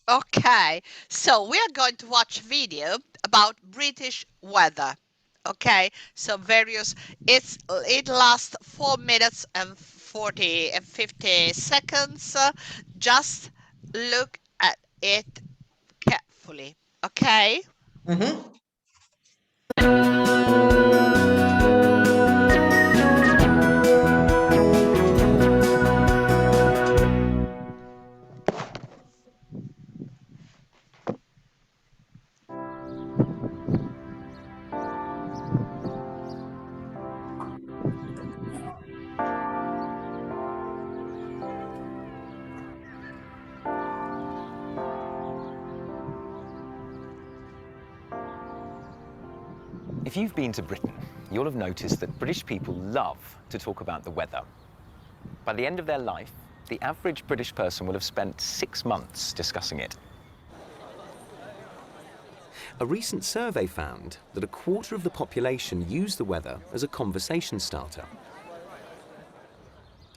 Okay, so we are going to watch video about British weather. Okay, so it lasts 4 minutes and 40 and 50 seconds. Just look at it carefully. Okay. Mhm. If you've been to Britain, you'll have noticed that British people love to talk about the weather. By the end of their life, the average British person will have spent 6 months discussing it. A recent survey found that a quarter of the population use the weather as a conversation starter.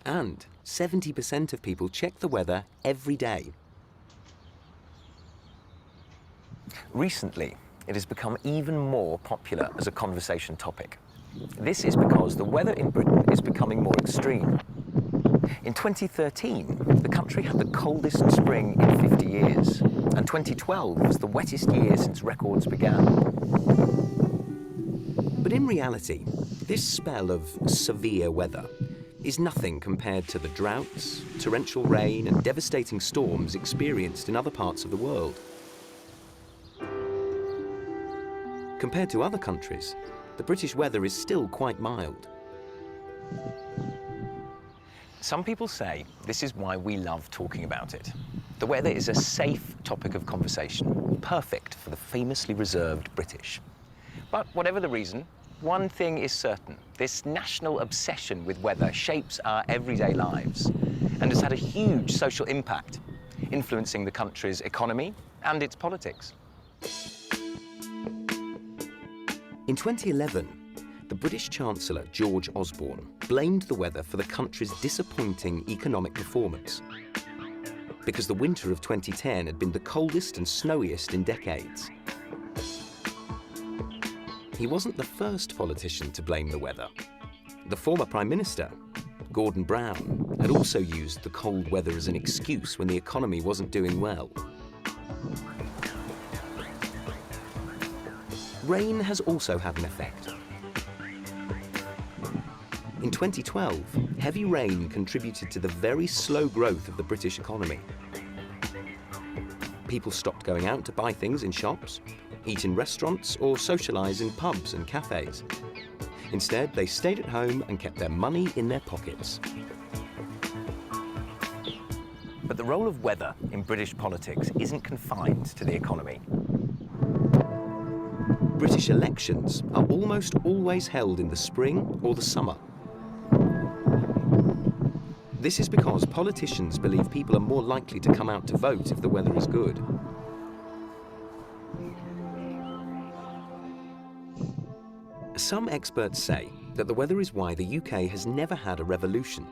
And 70% of people check the weather every day. Recently, it has become even more popular as a conversation topic. This is because the weather in Britain is becoming more extreme. In 2013, the country had the coldest spring in 50 years, and 2012 was the wettest year since records began. But in reality, this spell of severe weather is nothing compared to the droughts, torrential rain and devastating storms experienced in other parts of the world. Compared to other countries, the British weather is still quite mild. Some people say this is why we love talking about it. The weather is a safe topic of conversation, perfect for the famously reserved British. But whatever the reason, one thing is certain. This national obsession with weather shapes our everyday lives and has had a huge social impact, influencing the country's economy and its politics. In 2011, the British Chancellor, George Osborne, blamed the weather for the country's disappointing economic performance, because the winter of 2010 had been the coldest and snowiest in decades. He wasn't the first politician to blame the weather. The former Prime Minister, Gordon Brown, had also used the cold weather as an excuse when the economy wasn't doing well. Rain has also had an effect. In 2012, heavy rain contributed to the very slow growth of the British economy. People stopped going out to buy things in shops, eat in restaurants, or socialise in pubs and cafes. Instead, they stayed at home and kept their money in their pockets. But the role of weather in British politics isn't confined to the economy. British elections are almost always held in the spring or the summer. This is because politicians believe people are more likely to come out to vote if the weather is good. Some experts say that the weather is why the UK has never had a revolution.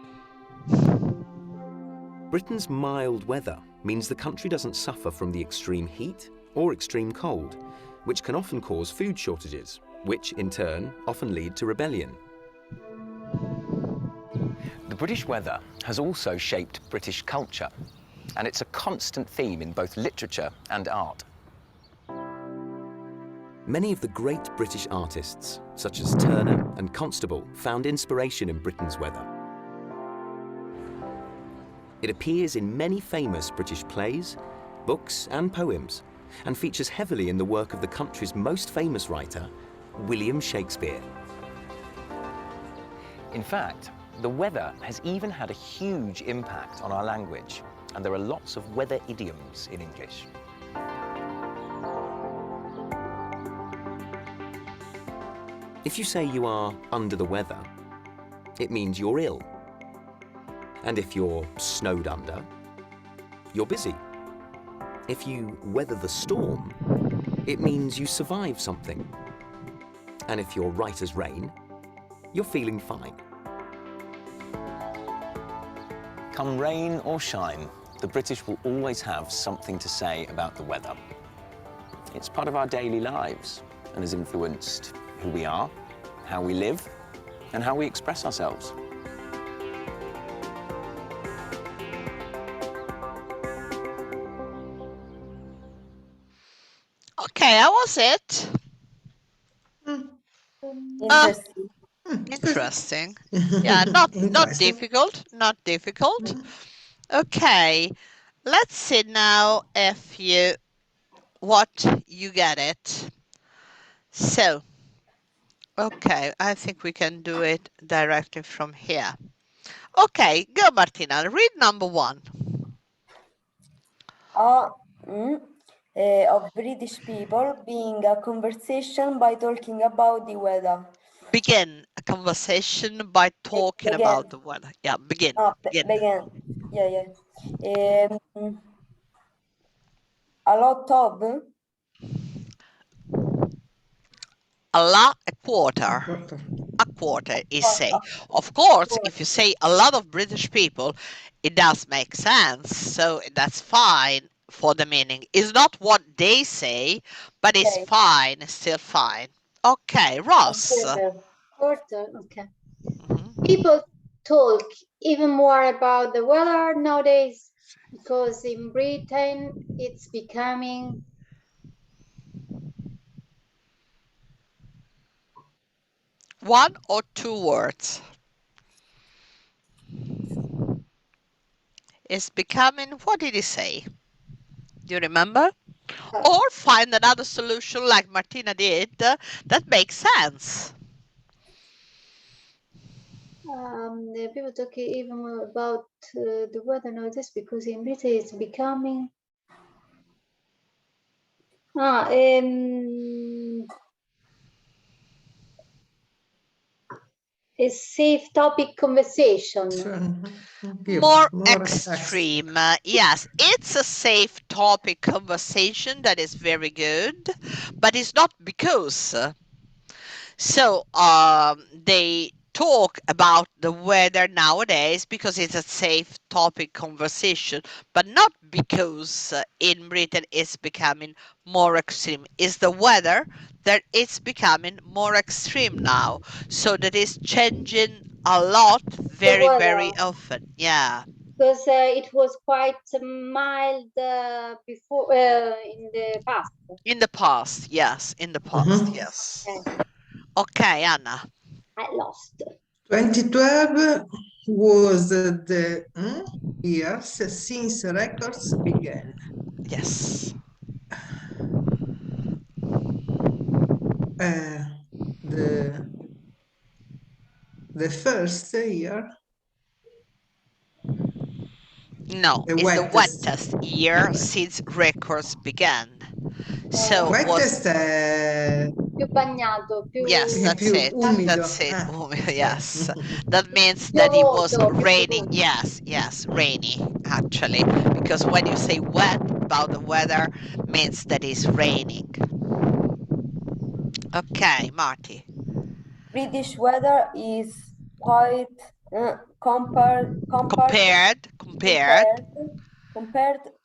Britain's mild weather means the country doesn't suffer from the extreme heat or extreme cold, which can often cause food shortages, which in turn often lead to rebellion. The British weather has also shaped British culture, and it's a constant theme in both literature and art. Many of the great British artists, such as Turner and Constable, found inspiration in Britain's weather. It appears in many famous British plays, books and poems, and features heavily in the work of the country's most famous writer, William Shakespeare. In fact, the weather has even had a huge impact on our language, and there are lots of weather idioms in English. If you say you are under the weather, it means you're ill. And if you're snowed under, you're busy. If you weather the storm, it means you survive something. And if you're right as rain, you're feeling fine. Come rain or shine, the British will always have something to say about the weather. It's part of our daily lives and has influenced who we are, how we live, and how we express ourselves. Okay, how was it? Interesting. Interesting. Yeah, not Interesting. difficult, not difficult. Okay, let's see now if what you get it. So, okay, I think we can do it directly from here. Okay, go Martina, read number 1. Of British people being a conversation by talking about the weather. Begin a conversation by talking Begin. about the weather. Yeah, begin. Begin. Begin. Yeah. A lot of A quarter. A quarter is say. Of course, if you say a lot of British people, it does make sense. So that's fine for the meaning. It's not what they say, but it's Okay. fine, it's still fine. Okay, Ross. Quarter, okay. Mhm. People talk even more about the weather nowadays because in Britain it's becoming 1 or 2 words. It's becoming, what did he say? Do you remember? Or find another solution like Martina did that makes sense. the people talk even more about the weather nowadays because in Britain it's becoming a safe topic conversation. More extreme. Yes, it's a safe topic conversation that is very good, but it's not because. So they talk about the weather nowadays because it's a safe topic conversation, but not because in Britain it's becoming more extreme. It's the weather that it's becoming more extreme now. So that is changing a lot very, very often. Yeah. Because it was quite mild before in the past. In the past, yes. In the past, yes. Okay, Anna. I lost. 2012 was the year since records began. Yes. The first year. No, it's the wettest year since records began. So Wettest più bagnato, più yes, that's più it. umido. That's it. Yes. That means that it was raining. Yes, rainy actually. Because when you say wet about the weather, means that it's raining. Okay, Marty. British weather is quite compared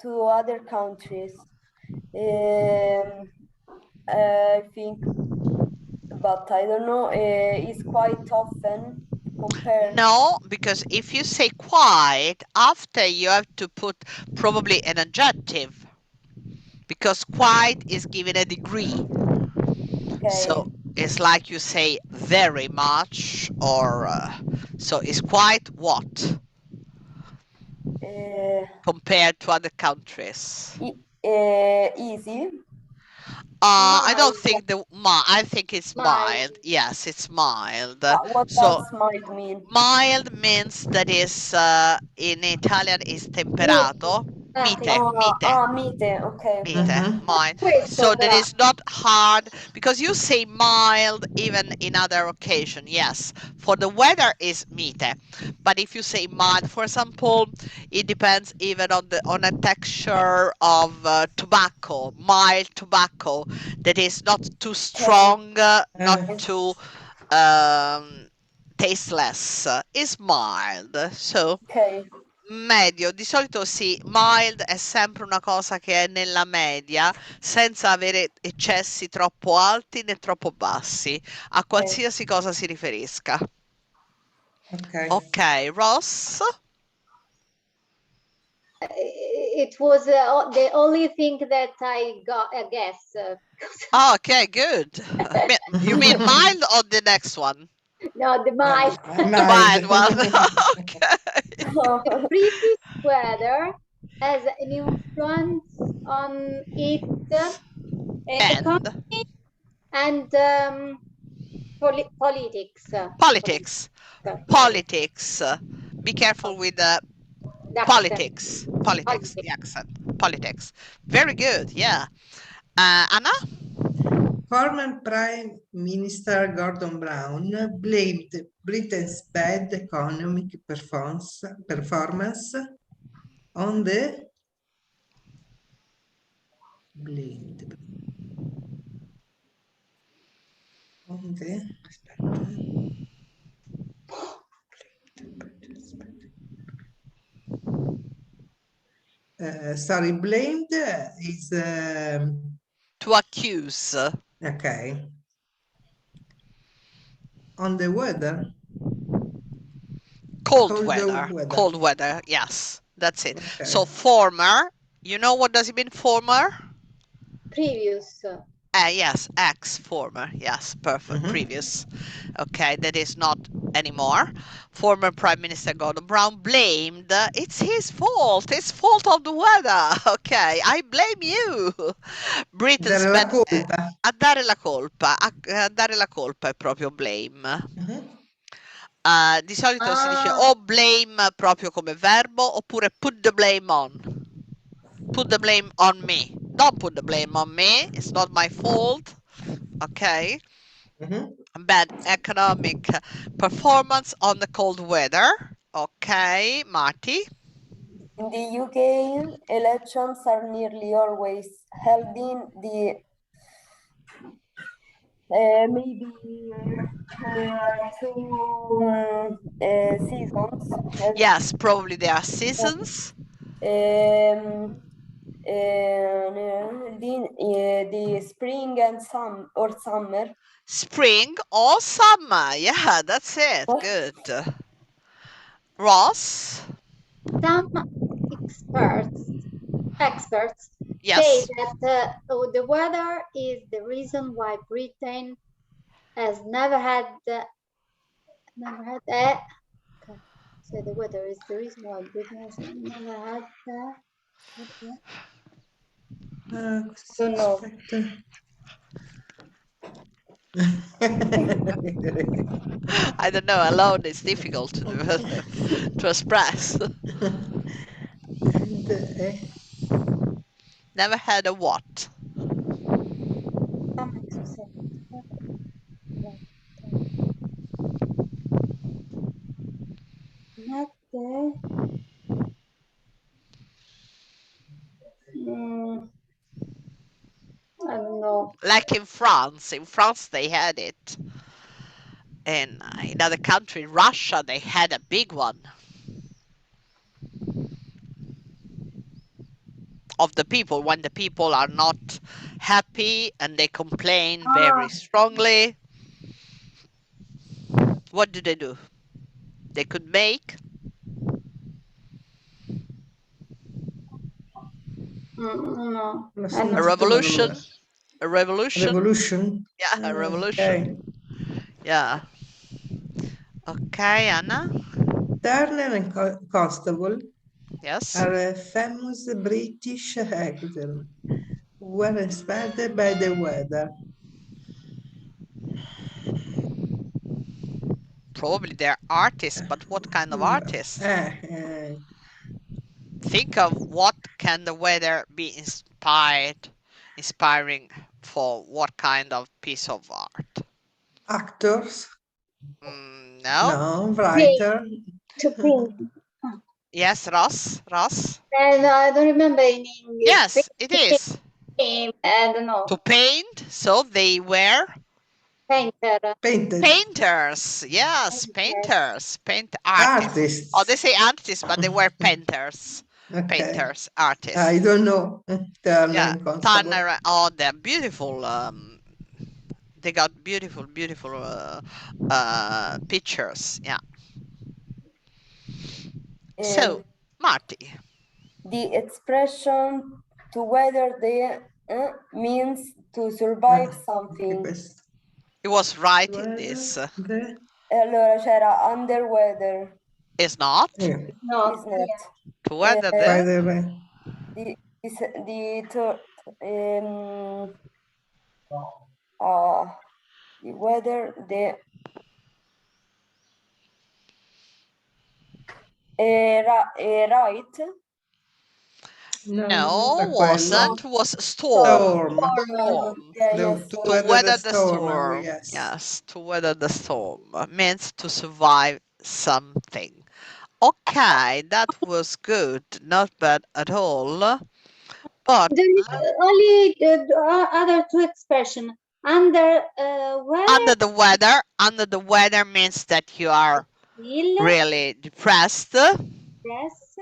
to other countries. I think, but I don't know. It's quite often compared. No, because if you say quite, after you have to put probably an adjective. Because quite is given a degree. Okay. So it's like you say very much, or so it's quite what compared to other countries. Easy. I don't think I think it's mild. Yes, it's mild. What does mild mean? Mild means that is in Italian is temperato. Mite. Mite, okay. Mild. So that is not hard because you say mild even in other occasion. Yes, for the weather is mite, but if you say mild, for example, it depends even on a texture of tobacco. Mild tobacco that is not too strong, not too tasteless is mild. So Medio, di solito sì, mild è sempre una cosa che è nella media, senza avere eccessi troppo alti né troppo bassi, a qualsiasi cosa si riferisca. Ok. Ok, Ross? It was the only thing that I got, I guess. Oh, okay, good. You mean mild or the next one? No, the mild. The mild one. Okay. The British weather has an influence on its economy and politics. Politics. Sorry. Politics. Be careful with the The politics. accent. Politics, the accent. Politics. Very good, yeah. Anna? Former Prime Minister Gordon Brown blamed Britain's bad economic performance on the blamed on the sorry, blamed is To accuse. okay. On the weather. Cold weather. Cold weather, yes. That's it. Okay. So former, you know what does it mean, former? Previous. Yes, former. Yes, perfect. Previous. Okay, that is not anymore. Former Prime Minister Gordon Brown blamed, it's his fault of the weather. Okay, I blame you. Britain's Dare la bad, colpa. a dare la colpa, a dare la colpa è proprio blame. Di solito si dice o blame proprio come verbo oppure put the blame on. Put the blame on me. Don't put the blame on me. It's not my fault. Okay. Bad economic performance on the cold weather. Okay, Marty. In the UK, elections are nearly always held in the maybe 2 seasons. Yes, probably there are seasons. The spring and summer. Spring or summer. Yeah, that's it. Good. Ross? Some experts say that the weather is the reason why Britain has never had a. So the weather is the reason why Britain has never had don't know. I don't know, alone it's difficult to do, to express. Never had a what? Not I don't know. Like in France. In France they had it. And in other country, Russia, they had a big one. Of the people, when the people are not happy and they complain very strongly, what do? They could make No. a revolution. A revolution. Revolution. Yeah, a revolution. Okay. Yeah. Okay, Anna. Turner and Constable Yes. are famous British actors who were inspired by the weather. Probably they're artists, but what kind of artists? Think of what can the weather be inspiring for what kind of piece of art? Actors? No. No, writer. To paint. Yes, Ross. And I don't remember in English. Yes, it is. I don't know. To paint, so they wear Painter. Painted. Painters, yes, Painters. artists. Oh, they Artists. say artists, but they were painters. Okay. Painters, artists. I don't know. Turner Yeah, and Constable. Turner. Oh, they're beautiful. They got beautiful pictures. Yeah. So, Um, Marty, the expression to weather the means to survive Anche something. questo. it was right in this. The- E allora c'era under weather, It's not No, is not. to weather By the. the way. The weather, the right. No, da quello. wasn't. Was storm. Storm. Yeah, The- yes, to To storm. weather the storm. storm, yes. Yes, to weather the storm means to survive something. Okay, that was good. Not bad at all. But only the other two expression under weather under the weather means that you are feel really depressed. stress,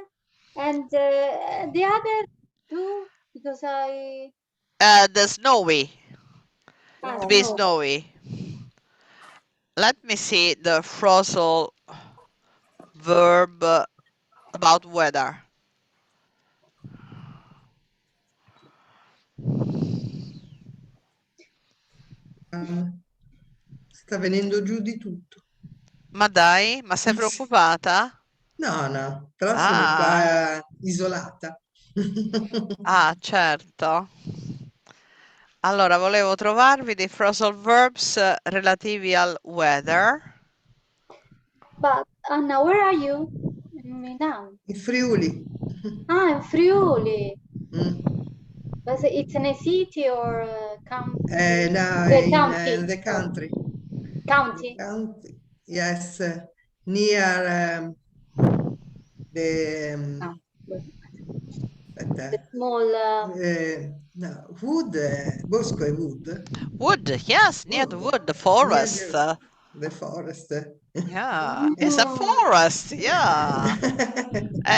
and the other two because I The snowy, to be no. snowy. Let me see the phrasal verb about weather. Sta venendo giù di tutto. Ma dai, ma sei Sì. preoccupata? No, no, però sono qua isolata. Ah, certo. Allora, volevo trovarvi dei phrasal verbs relativi al weather. But Anna, where are you? Milano. In Friuli. Ah, in Friuli. Mm. Was it's in a city or a county? No, County. in the country. County. County. Yes, near the aspetta, The small. no, wood, bosco e wood. Wood, yes, near the wood, the forest. Near the forest. Yeah, it's a forest. Yeah.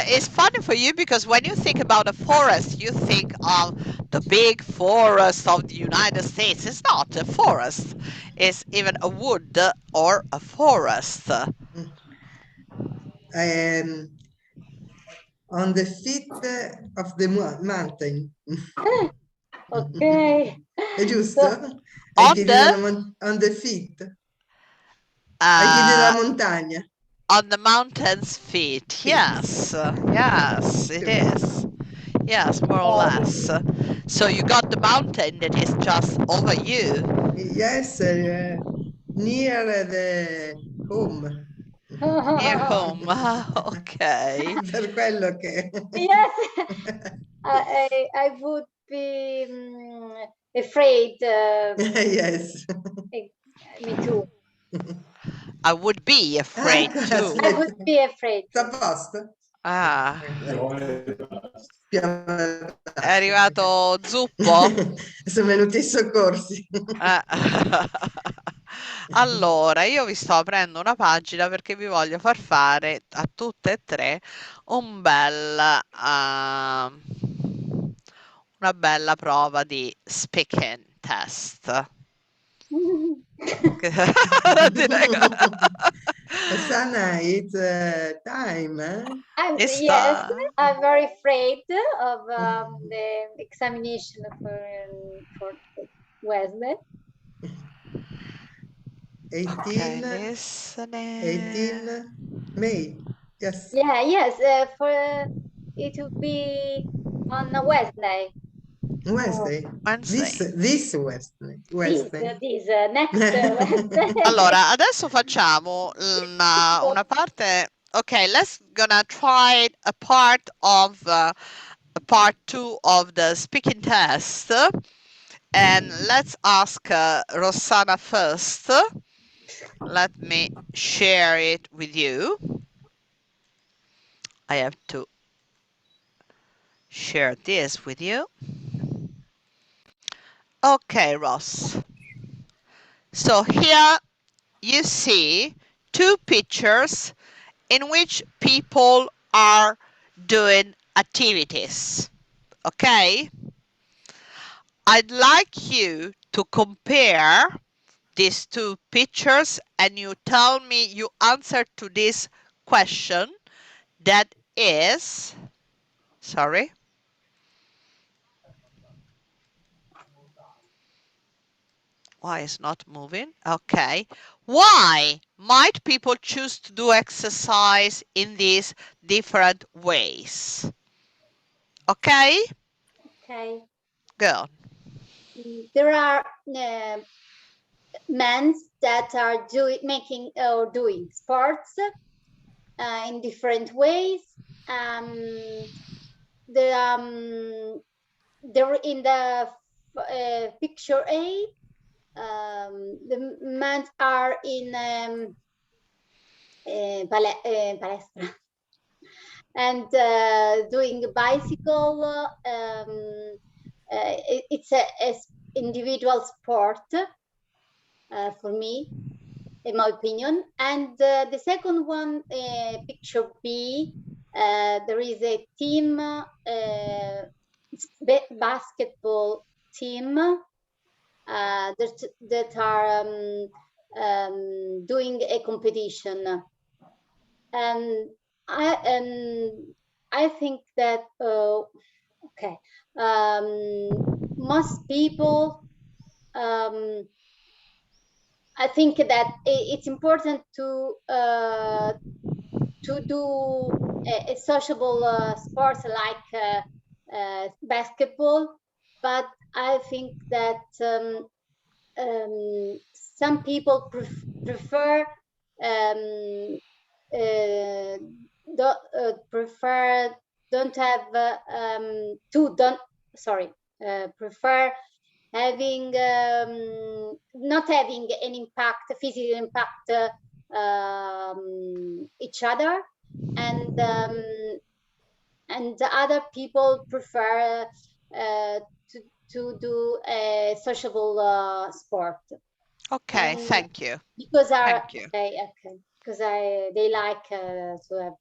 It's funny for you because when you think about a forest, you think of the big forest of the United States. It's not a forest. It's even a wood or a forest. On the feet of the mountain. Ok. È giusto? On Ai piedi the- della on the feet. Ai piedi della montagna. On the mountain's feet. Yes. Yes, it is. Yes, more or less. So you got the mountain that is just over you. Yes, near the home. Near home. Okay. Per quello che... Yes, I would be afraid. Yes. Me too. I would be afraid Ecco, too. I would be afraid. Sta a posto? Ah, Piano- è arrivato Zuppo. Sono venuti i soccorsi. Eh. Allora, io vi sto aprendo una pagina perché vi voglio far fare a tutte e tre una bella prova di speaking test. Direi. Rossana, it's time. It's Yes, time. I'm very afraid of the examination for Wednesday. 18, Listening. 18 May. Yes. Yeah, yes, for it will be on a Wednesday. Wednesday. Wednesday. This Wednesday. This next Wednesday. Allora, adesso facciamo una parte. Okay, let's gonna try a part of part 2 of the speaking test, and let's ask Rossana first. Let me share it with you. I have to share this with you. Okay, Ross. So here you see two pictures in which people are doing activities. Okay? I'd like you to compare these two pictures and you tell me you answer to this question that is, sorry, why is not moving? Okay. Why might people choose to do exercise in these different ways? Okay, Okay. go. There are men that are doing sports in different ways. They're in the picture A. The men are in palestra and doing bicycle. It's a individual sport for me, in my opinion. And the second one, picture B, there is a team, basketball team that are doing a competition. And I think that okay, most people. I think that it's important to do a sociable sports like basketball, but I think that some people prefer prefer having not having an impact, physical impact each other, and the other people prefer to do a sociable sport. Okay, And thank you. because Thank you. okay, because they like to have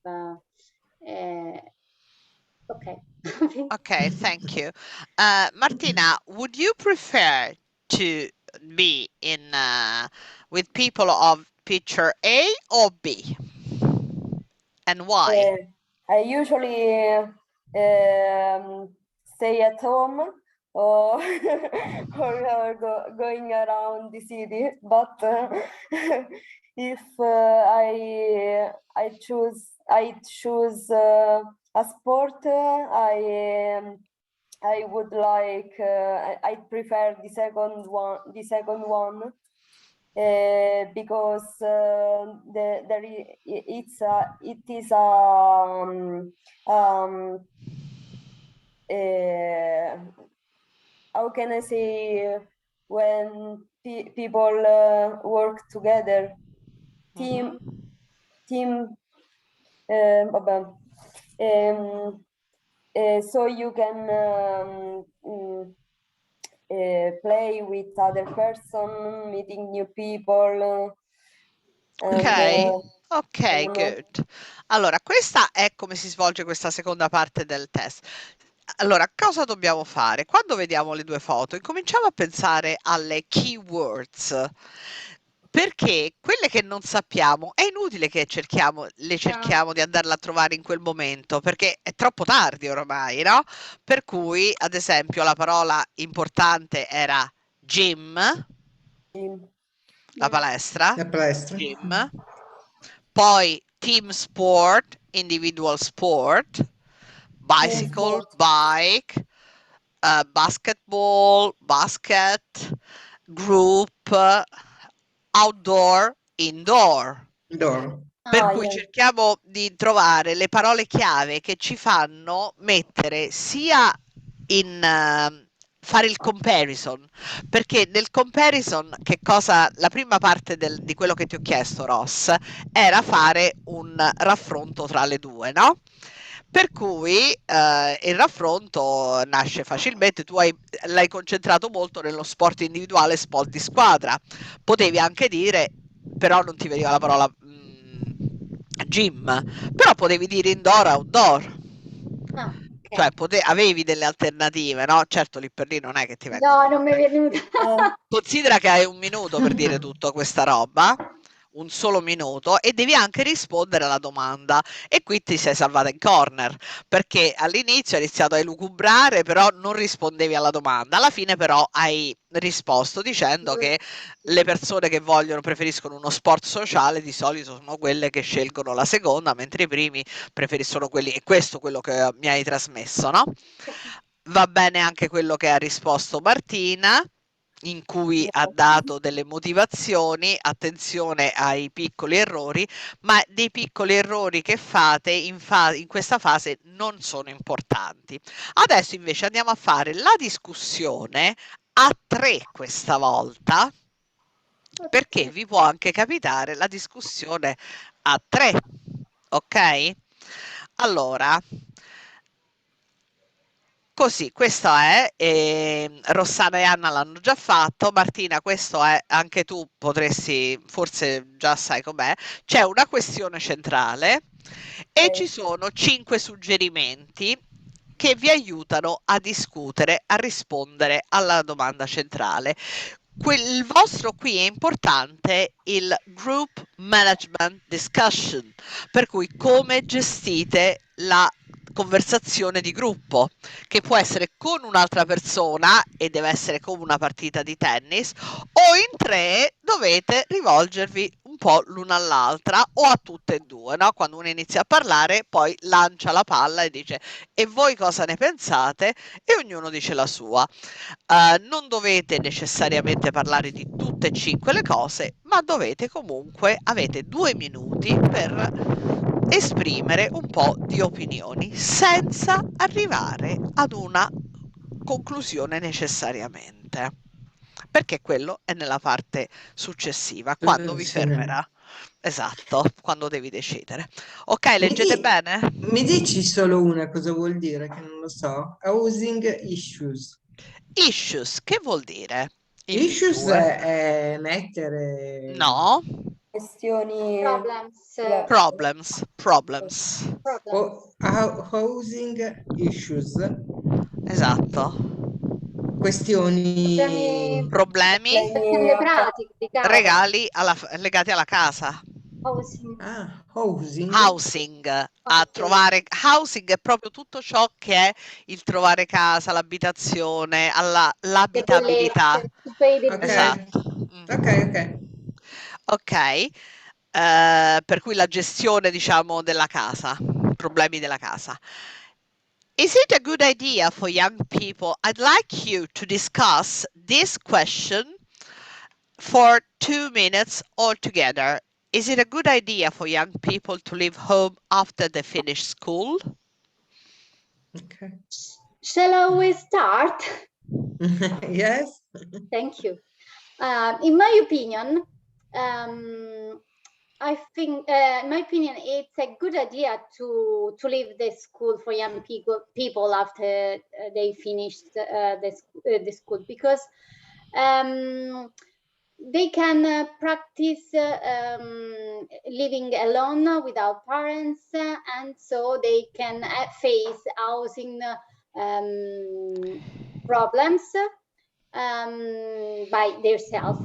okay. Okay, thank you. Martina, would you prefer to be in with people of picture A or B? And why? I usually stay at home or, going around the city, but if I choose a sport, I would like I prefer the second one. Because it is how can I say, when people work together, team so you can play with other person, meeting new people. Ok, ok, I don't know. good. Allora, questa è come si svolge questa seconda parte del test. Allora, cosa dobbiamo fare? Quando vediamo le due foto, incominciamo a pensare alle keywords, perché quelle che non sappiamo è inutile che le cerchiamo di andarla a trovare in quel momento, perché è troppo tardi ormai, no? Per cui, ad esempio, la parola importante era gym, la palestra, La palestra. gym, poi team sport, individual sport, bicycle, sport. bike, basketball, basket, group, outdoor, indoor. Indoor. Per Ah, cui yeah. cerchiamo di trovare le parole chiave che ci fanno mettere sia in fare il comparison, perché nel comparison la prima parte di quello che ti ho chiesto, Ross, era fare un raffronto tra le due, no? Per cui il raffronto nasce facilmente, l'hai concentrato molto nello sport individuale e sport di squadra. Potevi anche dire, però non ti veniva la parola gym, però potevi dire indoor outdoor. Ah, Cioè, ok. avevi delle alternative, no? Certo, lì per lì non è che ti vengono No, non mi è tutte. venuta. Considera che hai un minuto per dire tutta questa roba, un solo minuto, e devi anche rispondere alla domanda. E qui ti sei salvata in corner, perché all'inizio hai iniziato a elucubrare, però non rispondevi alla domanda. Alla fine però hai risposto dicendo che le persone che preferiscono uno sport sociale di solito sono quelle che scelgono la seconda, mentre i primi preferiscono quelli, e questo è quello che mi hai trasmesso, no? Va bene anche quello che ha risposto Martina, in cui ha dato delle motivazioni, attenzione ai piccoli errori, ma dei piccoli errori che fate in questa fase non sono importanti. Adesso invece andiamo a fare la discussione a tre questa volta, perché vi può anche capitare la discussione a tre, ok? Allora, così, questo è, Rossana e Anna l'hanno già fatto, Martina, questo è, anche tu potresti, forse già sai com'è, c'è una questione centrale e ci sono 5 suggerimenti che vi aiutano a discutere, a rispondere alla domanda centrale. Il vostro qui è importante il group management discussion, per cui come gestite la conversazione di gruppo, che può essere con un'altra persona e deve essere come una partita di tennis, o in tre dovete rivolgervi un po' l'una all'altra o a tutte e due, no? Quando uno inizia a parlare, poi lancia la palla e dice: e voi cosa ne pensate? E ognuno dice la sua. Non dovete necessariamente parlare di tutte e cinque le cose, ma dovete comunque, avete 2 minuti per esprimere un po' di opinioni senza arrivare ad una conclusione necessariamente, perché quello è nella parte successiva, quando vi fermerà. Esatto, quando devi decidere. Ok, Mi, leggete di- bene? mi dici solo una cosa vuol dire, che non lo so. Housing issues. Issues, che vuol dire in più Issues due? è mettere No, Questioni Problems, problems, problems. problems. housing issues, Esatto. questioni. Problemi Questioni a casa. pratiche di casa. legati alla casa. Housing. Housing. Housing, a Housing. trovare housing è proprio tutto ciò che è il trovare casa, l'abitazione, Le l'abitabilità. bollette, tu pay the Ok, bill. Esatto. ok, ok. Ok, per cui la gestione, diciamo, della casa, problemi della casa. Is it a good idea for young people? I'd like you to discuss this question for 2 minutes altogether. Is it a good idea for young people to leave home after they finish school? Okay. Shall we start? Yes. Thank you. In my opinion, I think, in my opinion, it's a good idea to leave the school for young people after they finished the school, because they can practice living alone without parents, and so they can face housing problems by themselves,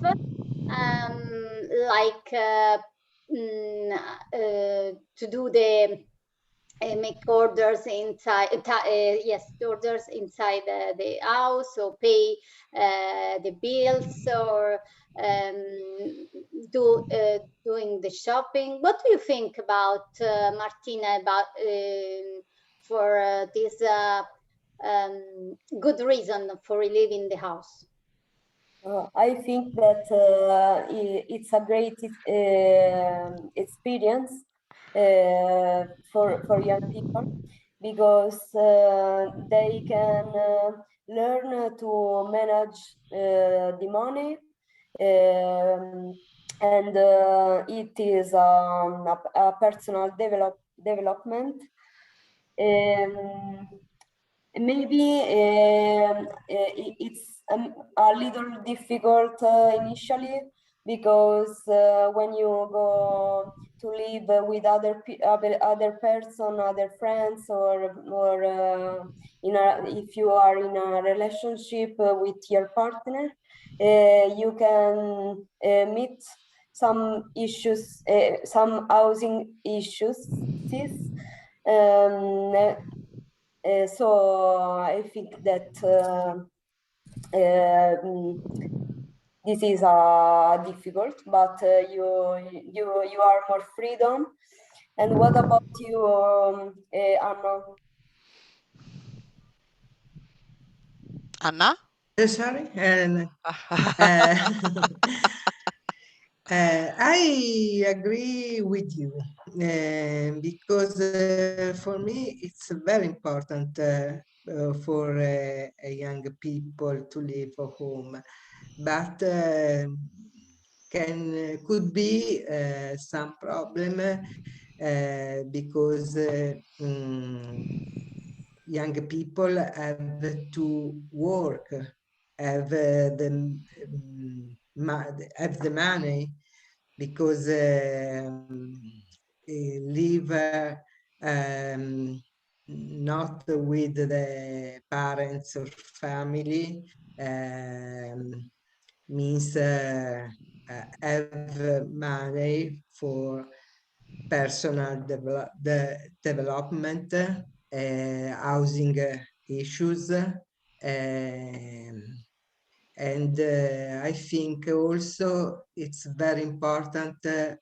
like to do the make orders inside, orders inside the house, or pay the bills, or doing the shopping. What do you think about, Martina, about for this good reason for leaving the house? I think that it's a great experience for young people, because they can learn to manage the money, and it is a personal development, Maybe it's a little difficult initially, because when you go to live with other person, other friends, or if you are in a relationship with your partner, you can meet some issues, some housing issues. So I think that this is difficult, but you are more freedom. And what about you, Anna? Anna? Sorry, and uh, I agree with you, because for me it's very important for young people to leave home, but could be some problem because young people have to work, have have the money, because live not with the parents or family means have money for personal development, housing issues, and I think also it's very important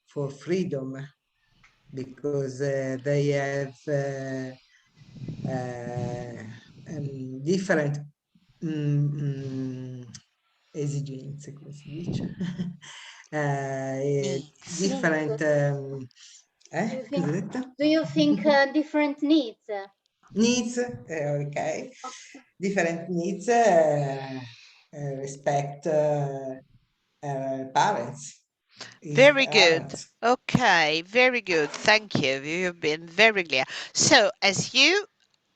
for freedom, because they have different esigenze, come si dice? Needs. Different cosa ho detto? Do you think different needs? Needs, okay, different needs respect parents. Very good. Parents. Okay, very good. Thank you. You've been very clear. So, as you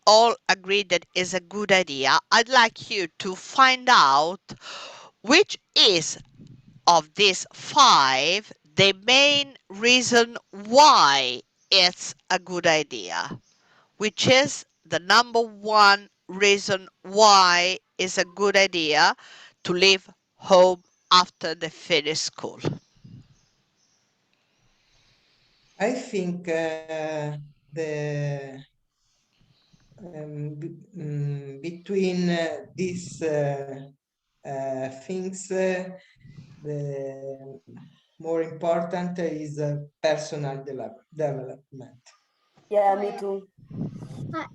all agree that is a good idea, I'd like you to find out which is of these five the main reason why it's a good idea, which is the number one reason why it's a good idea to leave home after they finish school. I think the between these things, the more important is personal development. Yeah, me too.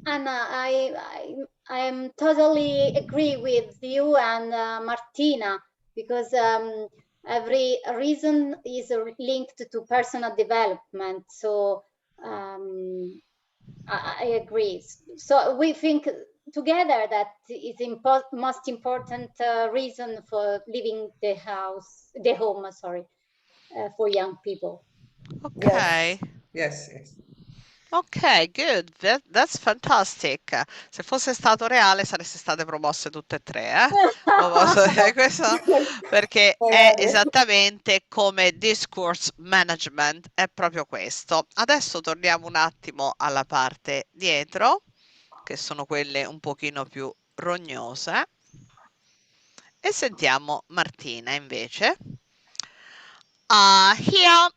Anna, I am totally agree with you and Martina, because every reason is linked to personal development. So I agree. So we think together that is most important reason for leaving the home, sorry, for young people. Okay. Yes, yes. Ok, good. That's fantastic. Se fosse stato reale sareste state promosse tutte e tre, eh? Lo posso dire questo perché è esattamente come discourse management, è proprio questo. Adesso torniamo un attimo alla parte dietro, che sono quelle un pochino più rognose, e sentiamo Martina invece. Here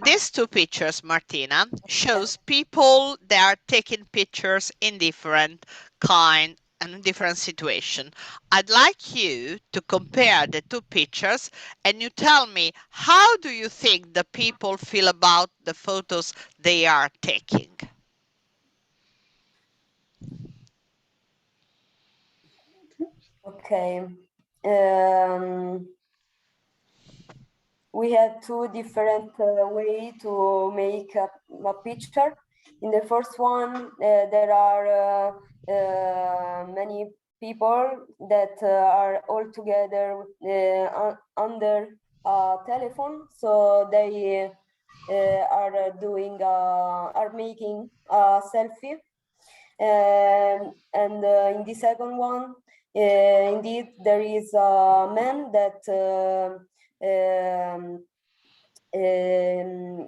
these two pictures, Martina, shows people that are taking pictures in different kind and in different situation. I'd like you to compare the two pictures and you tell me, how do you think the people feel about the photos they are taking? Okay. We have two different way to make a picture. In the first one, there are many people that are all together under a telephone, so they are making a selfie. And in the second one, indeed, there is a man that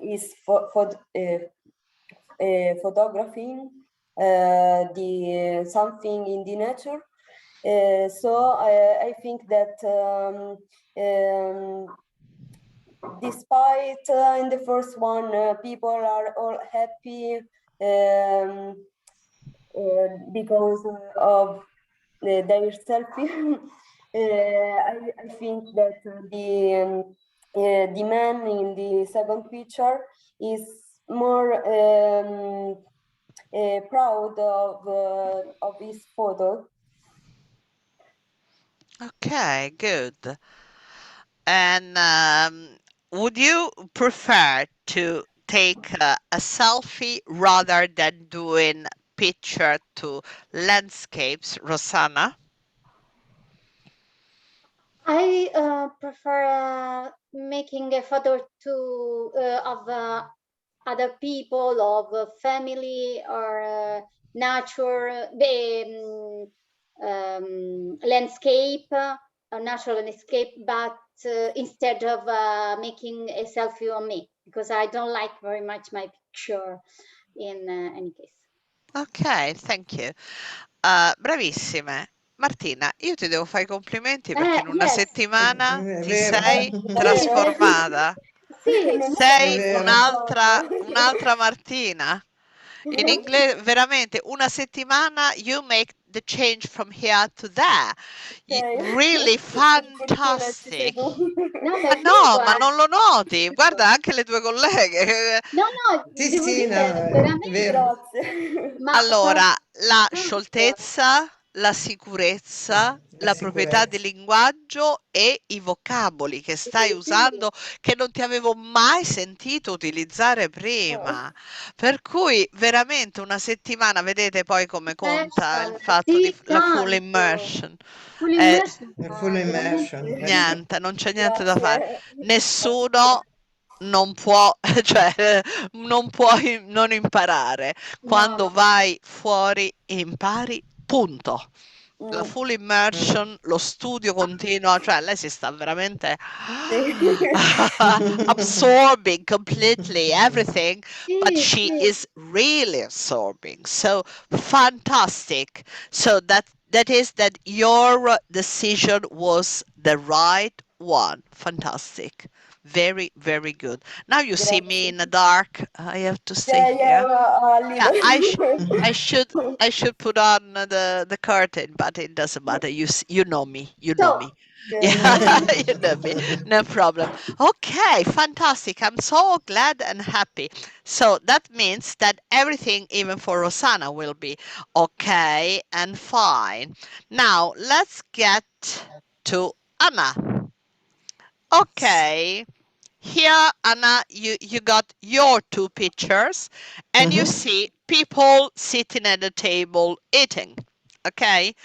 is photographing the something in the nature. So I think that despite in the first one, people are all happy because of their selfie. I think that the man in the second picture is more proud of his photo. Okay, good. And would you prefer to take a selfie rather than doing picture to landscapes, Rosanna? I prefer making a photo to of other people, of family or nature, landscape, natural landscape, but instead of making a selfie on me, because I don't like very much my picture in any case. Ok, thank you. Bravissime. Martina, io ti devo fare i complimenti perché in una Yes. settimana È ti vero. sei Davvero? trasformata. Sì, Non Sei È vero. un'altra Martina. In inglese, veramente, una settimana, you make the change from here to there. Really Per fortuna ci sei fantastic. tu. no, Ma no, ma non lo noti. Guarda anche le tue colleghe. No, no, Sì, devo sì, no, dire è veramente. vero. Grazie. Ma Allora, la tanto. scioltezza, la sicurezza, La la proprietà di sicurezza. linguaggio e i vocaboli che stai usando che non ti avevo mai sentito utilizzare prima. Per cui veramente una settimana, vedete poi come conta il fatto di Sì, la full tanto. immersion. Full Eh, immersion, È full immersion. veramente. Sì. niente, non c'è niente da fare. Grazie. Nessuno non può, cioè, non puoi non imparare. No, Quando vai fuori impari, punto. La Mm, full Mm. immersion, lo studio continuo, cioè lei si sta veramente sì. absorbing completely everything, but sì, she sì. is really absorbing. So fantastic. So that is that your decision was the right one. Fantastic. Very, very good. Now you see me Grazie. in the dark. I have to stay Yeah, here. a Yeah, little. I should put on the curtain, but it doesn't matter. You know me. You know So, me. Yeah, you know me. No problem. Okay, fantastic. I'm so glad and happy. So that means that everything, even for Rosanna, will be okay and fine. Now let's get to Anna. Okay. Here, Anna, you got your two pictures, and you Mhm. see people sitting at the table eating. Okay?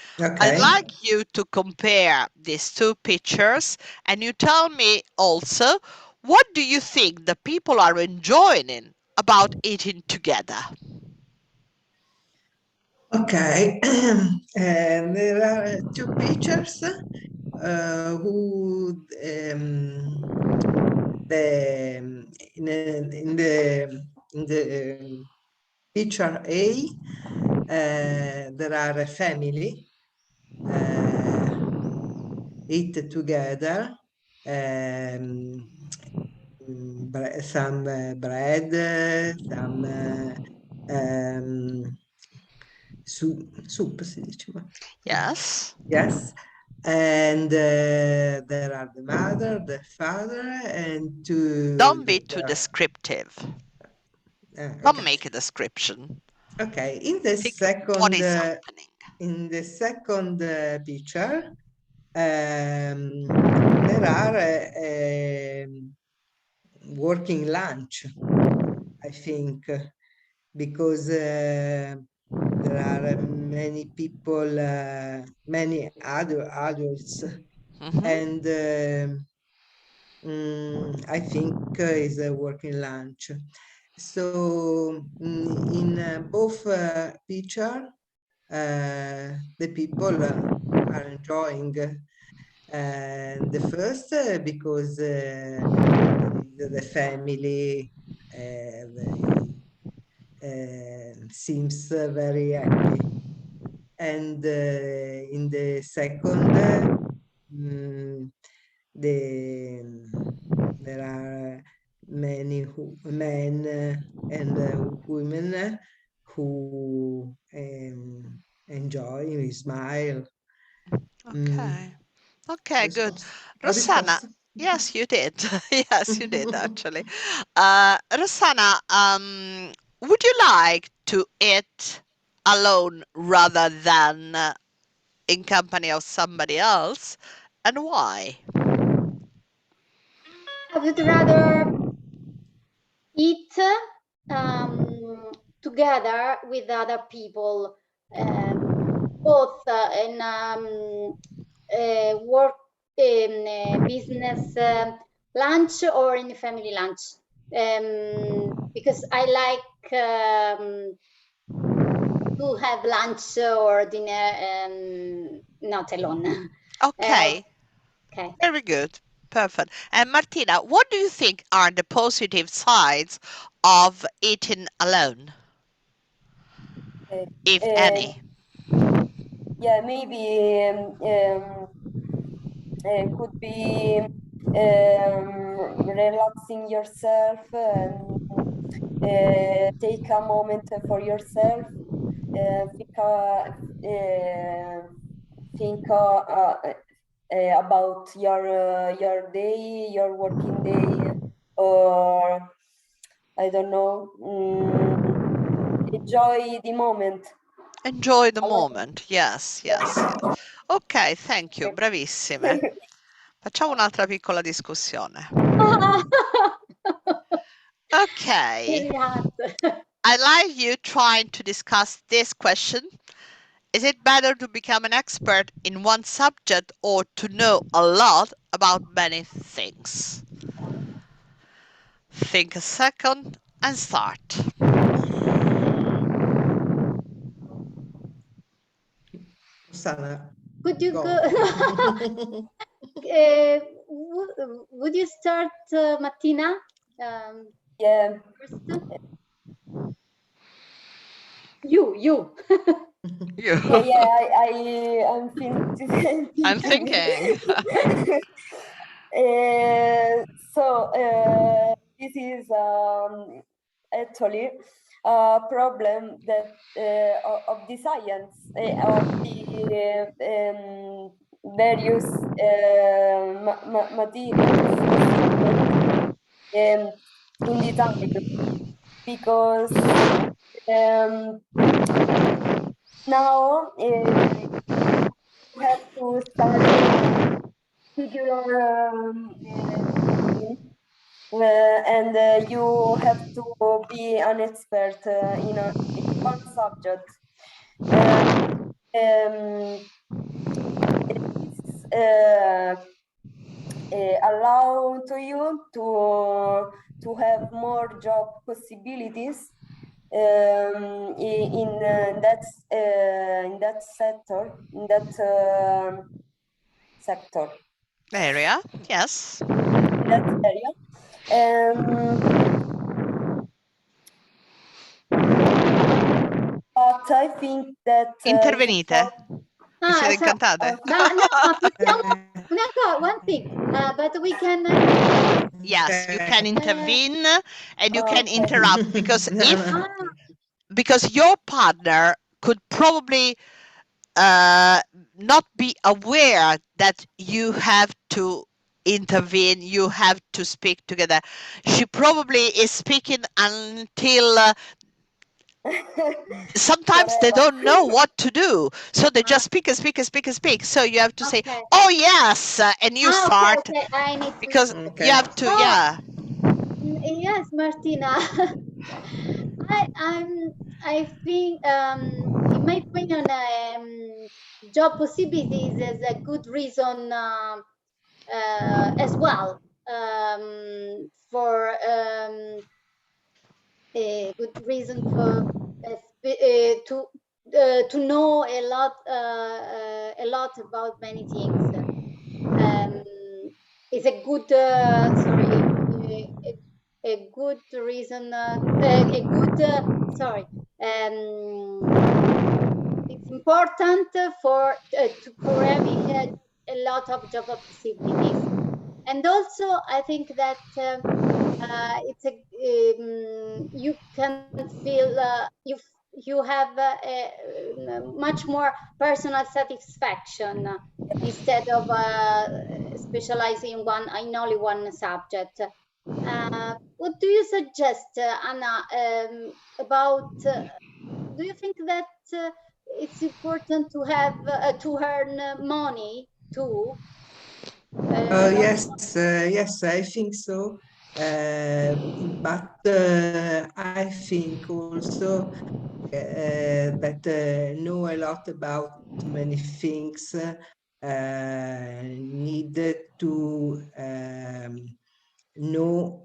I'd Ok. like you to compare these two pictures, and you tell me also what do you think the people are enjoying about eating together? Okay, and there are two pictures who the in the picture A there are a family eat together some bread, some soup si diceva. Yes. Yes. And there are the mother, the father, and Don't be too there are, descriptive. Don't okay. make a description. Okay. Think what is happening. In the second picture, there are working lunch, I think, because there are many people, many other adults, Mhm. and I think is a working lunch. So in both picture, the people are enjoying. The first because the family seems very happy, and in the second, there are many men and women who enjoy, smile. Okay. Okay, good. Ho Rosanna, risposto? yes, you did. Yes, you did actually. Rosanna, would you like to eat alone rather than in company of somebody else? And why? I would rather eat together with other people, both in work, in business lunch or in family lunch, because I like to have lunch or dinner not alone. Okay, Okay. very good. Perfect. And Martina, what do you think are the positive sides of eating alone, if any? Yeah, maybe could be relaxing yourself and take a moment for yourself. Think, think about your day, your working day, or I don't know. Enjoy the moment. Enjoy the Alone. moment. Yes, yes, Yeah. yes. Ok, thank you, bravissime. Facciamo un'altra piccola discussione. Okay. Very hard. I like you trying to discuss this question. Is it better to become an expert in one subject or to know a lot about many things? Think a second and start. Rossana, Could you go. go? Would you start, Martina? Yeah. First? You. You. I'm thinking. I'm thinking. This is actually a problem that of the science of the various materials in the time, because now you have to study figure and you have to be an expert in one subject. It's allow to you to have more job possibilities in that sector, in that sector, Area, yes. that area. But I think that Intervenite. Vi siete incantate? No, one thing, but we can. Yes, you can intervene and you can Okay. interrupt because your partner could probably not be aware that you have to intervene, you have to speak together. She probably is speaking until sometimes they don't know what to do, so they just speak and speak and speak and speak. So you have to say, Okay. "Oh yes," and you start Okay. I need to. because you have to. Oh, Yeah. yes, Martina. I think, in my opinion, job possibilities is a good reason as well. for a good reason for to know a lot about many things. Is a good a good reason a good it's important for having a lot of job possibilities. And also I think that it's a you can feel you have much more personal satisfaction instead of specializing in only one subject. What do you suggest, Anna, about? Do you think that it's important to have to earn money too? Yes, yes, I think so. But I think also that know a lot about many things needed to know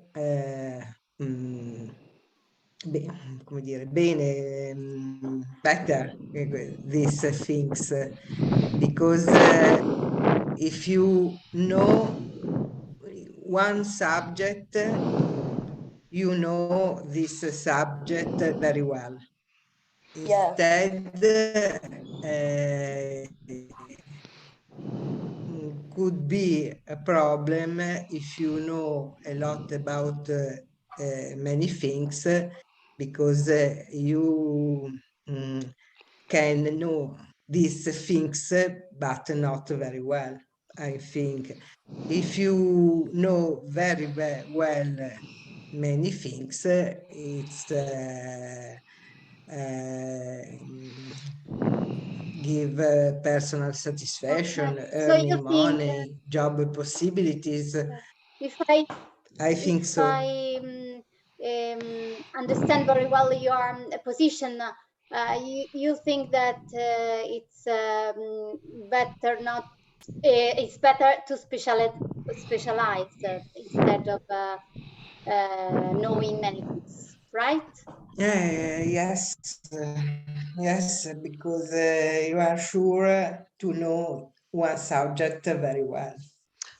come dire, bene, better these things because if you know one subject, you know this subject very well. Yeah. Instead, could be a problem if you know a lot about many things because you can know these things but not very well. I think if you know very well many things, it's give personal satisfaction, Okay. So you earning think money, job possibilities. if I I think if so. I understand very well your position, you think that it's better not it's better to specialize instead of knowing many things, right? Yes, yes, because you are sure to know one subject very well.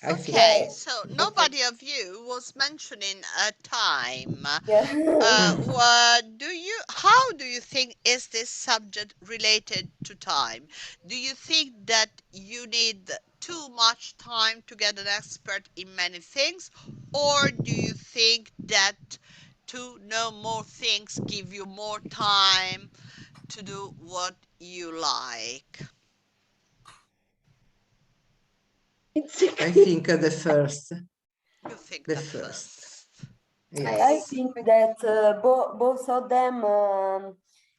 I think Okay, so. Yeah. so nobody of you was mentioning a time. Yeah. How do you think is this subject related to time? Do you think that you need too much time to get an expert in many things, or do you think that to know more things give you more time to do what you like? It's I think the first, You think the the first. first. I Yes. think that both of them,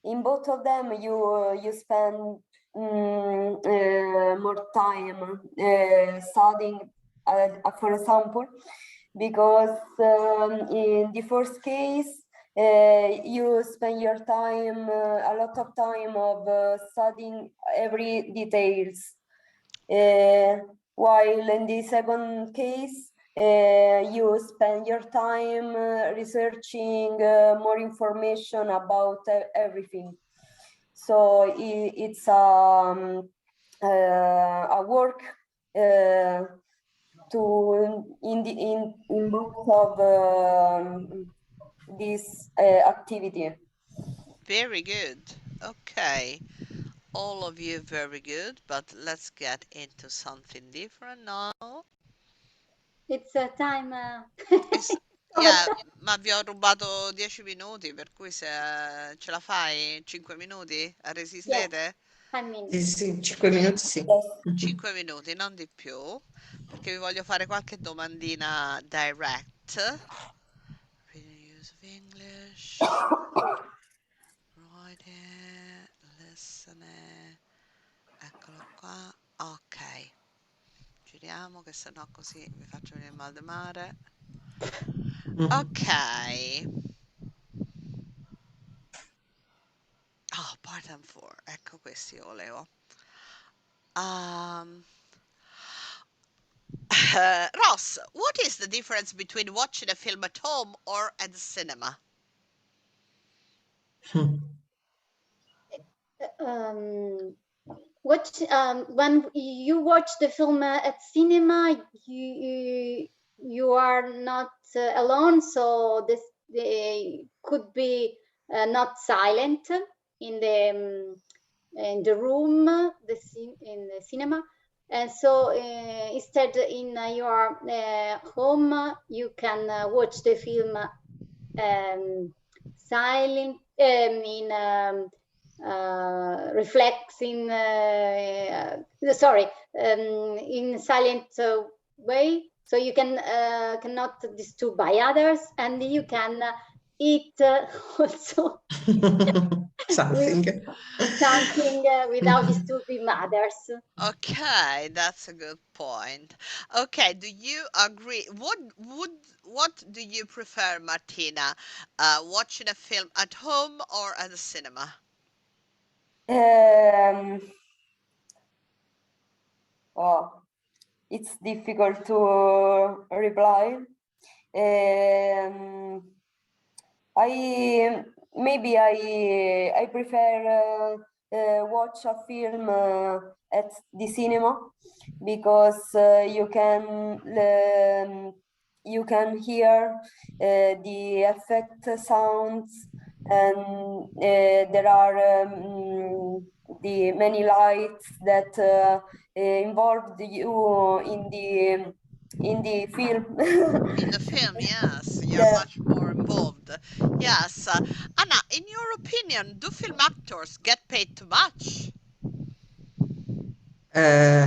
in both of them, you spend more time studying, for example, because in the first case, you spend your time, a lot of time of studying every details, while in the second case, you spend your time researching more information about everything. So it's a work to in both of this activity. Very good. Okay. All of you very good, but let's get into something different now. it's a time. It's- yeah, ma vi ho rubato 10 minuti, per cui se ce la fai 5 minuti, Yes, resistete? I mean, Sì, sì, 5 minuti sì. Yes. 5 minuti, non di più, perché vi voglio fare qualche domandina direct. Reading use of English, writing, listening, eccolo qua. Ok, giriamo che sennò così vi faccio venire mal di mare. Ok. Oh, Part 4, ecco questi io volevo. Um, Ross, what is the difference between watching a film at home or at the cinema? Um, when you watch the film at cinema, you are not alone, so this could be not silent in the room, in the cinema, and so instead in your home you can watch the film silent reflecting in silent way, so you cannot disturb by others, and you can eat also Something. something without disturbing others. Okay, that's a good point. Okay, do you agree? What do you prefer, Martina? Watching a film at home or at the cinema? Oh, it's difficult to reply. I prefer watch a film at the cinema because you can hear the effect sounds, and there are the many lights that involved you in the film. In the film, yes, you're Yeah. much more involved. Yes. Anna, in your opinion, do film actors get paid too much? Uh,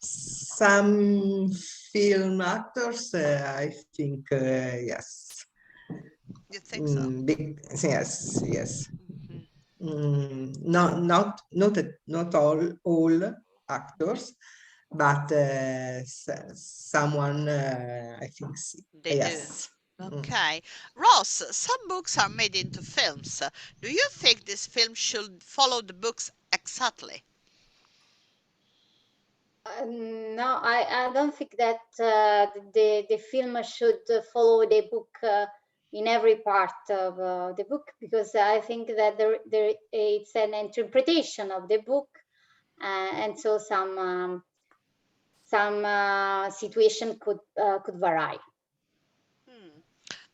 some film actors, I think, yes. You think so? Yes, yes. Mhm. Not all actors, but someone, I think, They do. yes. Okay. Ross, some books are made into films. Do you think this film should follow the books exactly? No, I don't think that the film should follow the book in every part of the book, because I think that it's an interpretation of the book, and so some situation could vary.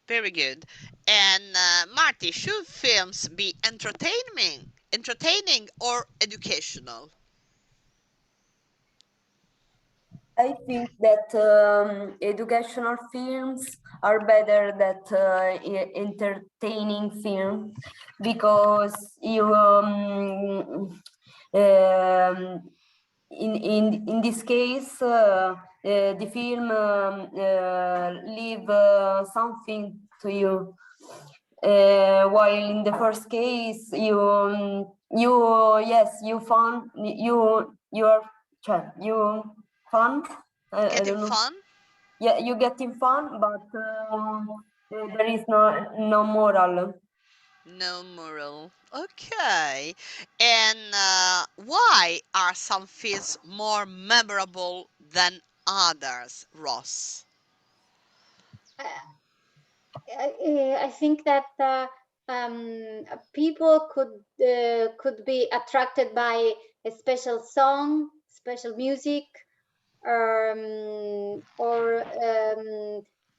Very good. And Marty, should films be entertaining or educational? I think that educational films are better than entertaining film, because in this case the film leave something to you, while in the first case you fun you fun. I Getting don't know. fun? Yeah, you getting fun, but there is no moral. No moral. Okay. And why are some films more memorable than others, Ross? I think that people could be attracted by a special song, special music, or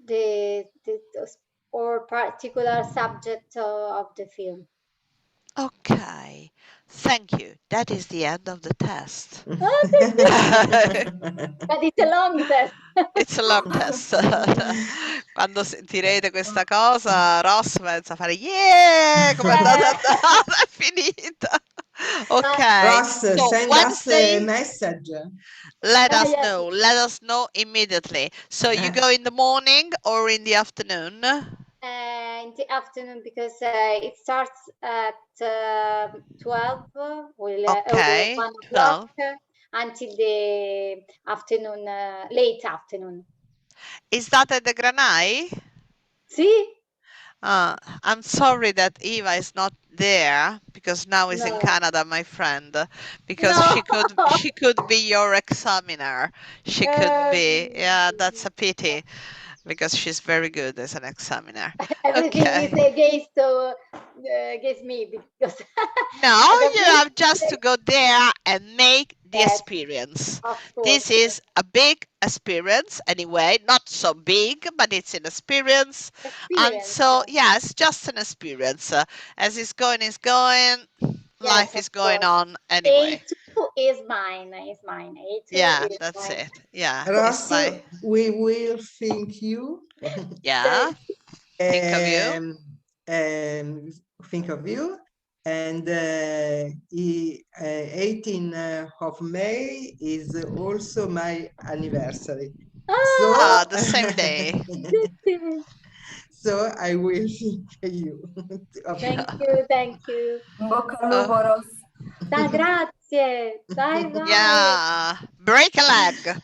the or particular subject of the film. Okay. Thank you. That is the end of the test. Oh, thank you. But it's a long test. It's a long test. Quando sentirete questa cosa, Ross pensa a fare yeah, come è andata è finita. Ok, Ross, so send us a Wednesday, message. let us Yes. know. Let us know immediately. So you go in the morning or in the afternoon? In the afternoon, because it starts at 12, Okay, 1 12. o'clock, until the afternoon, late afternoon. Is that at the Granai? See? I'm sorry that Eva is not there because because now he's in No. Canada, my friend. Because No. she could be your examiner. She could be. Yeah, that's a pity because she's very good as an examiner. Everything Okay. is against me because No, the you have just to go there and make the Yes. experience. of course. This is a big experience anyway, not so big, but it's an experience. And experience. so, yeah, it's just an experience. As it's going, life Yes, is of going course. on anyway. A2 is mine. Is mine. A2 Yeah, is that's mine. it. Yeah, it's Ross, my, we will think you. yeah, think of you. And think of you. And 18th of May is also my anniversary. Ah, The same day. So I will think you. thank you, thank you. In bocca al lupo, Ross. Dai, grazie. Bye bye. Yeah, break a leg.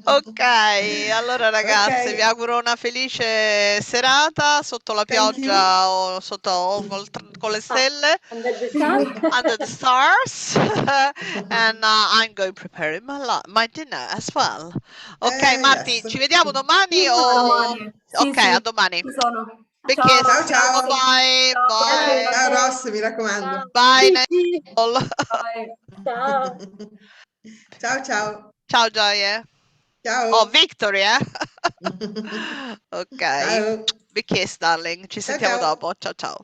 Ok, allora ragazze, vi Ok. auguro una felice serata sotto la Thank you. pioggia o sotto o con le stelle, Under the sun. under the stars, and I'm going preparing my dinner as well. Ok, Marti, Yes. ci vediamo domani Sì, o... domani. Sì, Ok, sì, a domani. ci sono. Big Ciao, kiss. Ciao, ciao. Bye, Ciao, bye, bacione. Ciao Ross, mi raccomando. bye, Gigi. Nicole. Bye. Ciao. Ciao ciao. Ciao Gioie. Ciao. Oh, Victory, eh? Ok. Ciao. Big kiss, darling. Ci Ciao, sentiamo ciao. dopo. Ciao ciao.